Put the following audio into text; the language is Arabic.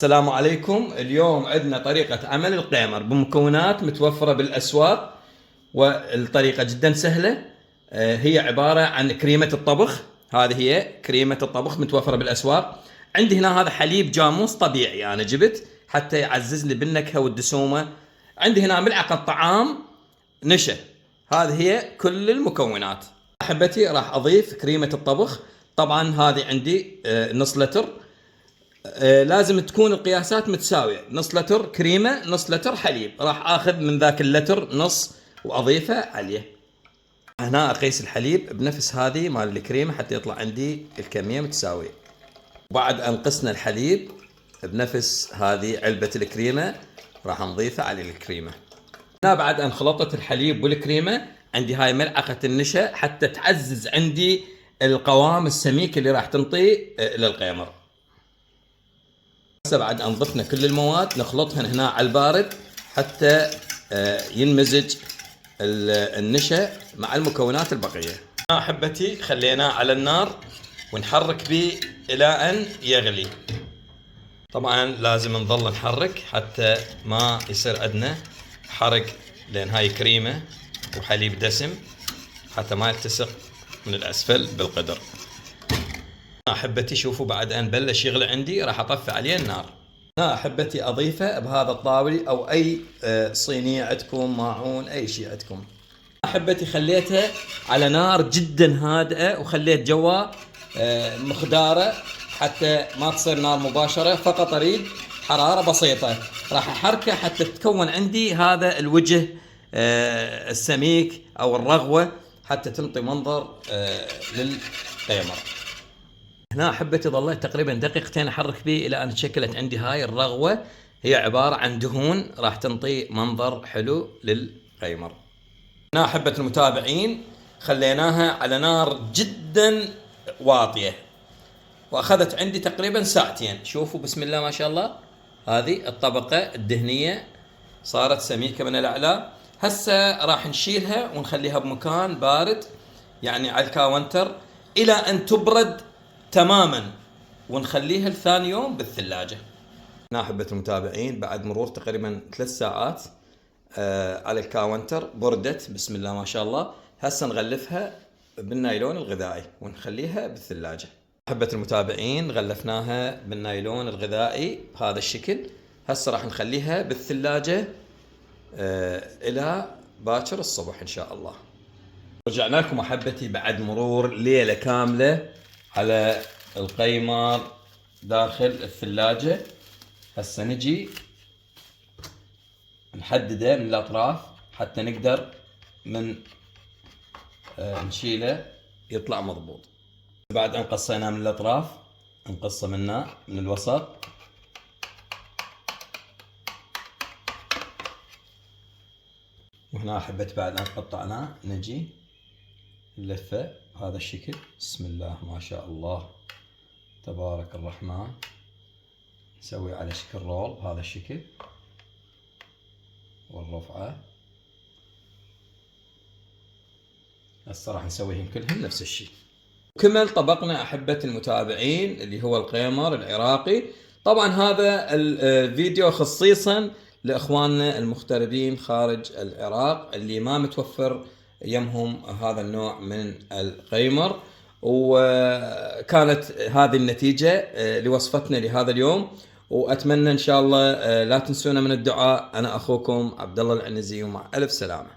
السلام عليكم. اليوم عندنا طريقة عمل القيمر بمكونات متوفرة بالأسواق، والطريقة جدا سهلة. هي عبارة عن كريمة الطبخ. هذه هي كريمة الطبخ متوفرة بالأسواق. عندي هنا هذا حليب جاموس طبيعي أنا جبت حتى يعزز لي بالنكهة والدسومة. عندي هنا ملعقة طعام نشا. هذه هي كل المكونات. أحبتي راح أضيف كريمة الطبخ. طبعا هذه عندي نص لتر. لازم تكون القياسات متساوية، نص لتر كريمة نص لتر حليب. راح اخذ من ذاك اللتر نص واضيفه عليه. هنا اقيس الحليب بنفس هذه مال الكريمة حتى يطلع عندي الكمية متساوية. وبعد ان قسنا الحليب بنفس هذه علبة الكريمة راح نضيفه على الكريمة. هنا بعد ان خلطت الحليب والكريمة عندي هاي ملعقة النشا حتى تعزز عندي القوام السميك اللي راح تنطيه للقيمر. بعد ان ضفنا كل المواد نخلطهن هنا على البارد حتى ينمزج النشا مع المكونات البقيه. احبتي خليناه على النار ونحرك به الى ان يغلي. طبعا لازم نظل نحرك حتى ما يصير عندنا حرق، لان هاي كريمه وحليب دسم حتى ما يلتصق من الاسفل بالقدر. احبتي شوفوا بعد ان بلش يغلي عندي راح اطفي عليه النار. هنا احبتي اضيفه بهذا الطاولي او اي صينيه عندكم، ماعون، اي شيء عندكم. احبتي خليتها على نار جدا هادئه وخليت جوا مخداره حتى ما تصير نار مباشره، فقط اريد حراره بسيطه. راح احركه حتى تكون عندي هذا الوجه السميك او الرغوه حتى تنطي منظر للقيمر. هنا احبتي ظليت تقريبا دقيقتين احرك به الى ان تشكلت عندي هاي الرغوه. هي عباره عن دهون راح تنطي منظر حلو للقيمر. هنا احبه المتابعين خليناها على نار جدا واطيه واخذت عندي تقريبا ساعتين. شوفوا بسم الله ما شاء الله، هذه الطبقه الدهنيه صارت سميكه من الاعلى. هسه راح نشيلها ونخليها بمكان بارد، يعني على الكاونتر الى ان تبرد تماما، ونخليها لثاني يوم بالثلاجة. هنا أحبة المتابعين بعد مرور تقريبا 3 ساعات على الكاونتر بردت بسم الله ما شاء الله. هسه نغلفها بالنايلون الغذائي ونخليها بالثلاجة. أحبة المتابعين غلفناها بالنايلون الغذائي بهذا الشكل. هسه راح نخليها بالثلاجة إلى باكر الصبح إن شاء الله. رجعنا لكم أحبتي بعد مرور ليلة كاملة على القيمر داخل الثلاجة. هسه نجي نحدده من الأطراف حتى نقدر من نشيله يطلع مضبوط. بعد أن قصيناه من الأطراف نقصه منه من الوسط. وهنا أحبت بعد أن قطعناه نجي نلفه بهذا الشكل. بسم الله ما شاء الله تبارك الرحمن. نسوي على شكل رول بهذا الشكل والرفعة. هسه راح نسويهم كلهم نفس الشيء. كمل طبقنا أحبة المتابعين اللي هو القيمر العراقي. طبعا هذا الفيديو خصيصا لإخواننا المغتربين خارج العراق اللي ما متوفر يمهم هذا النوع من القيمر. وكانت هذه النتيجة لوصفتنا لهذا اليوم، وأتمنى إن شاء الله لا تنسونا من الدعاء. أنا أخوكم عبد الله العنزي، ومع ألف سلامة.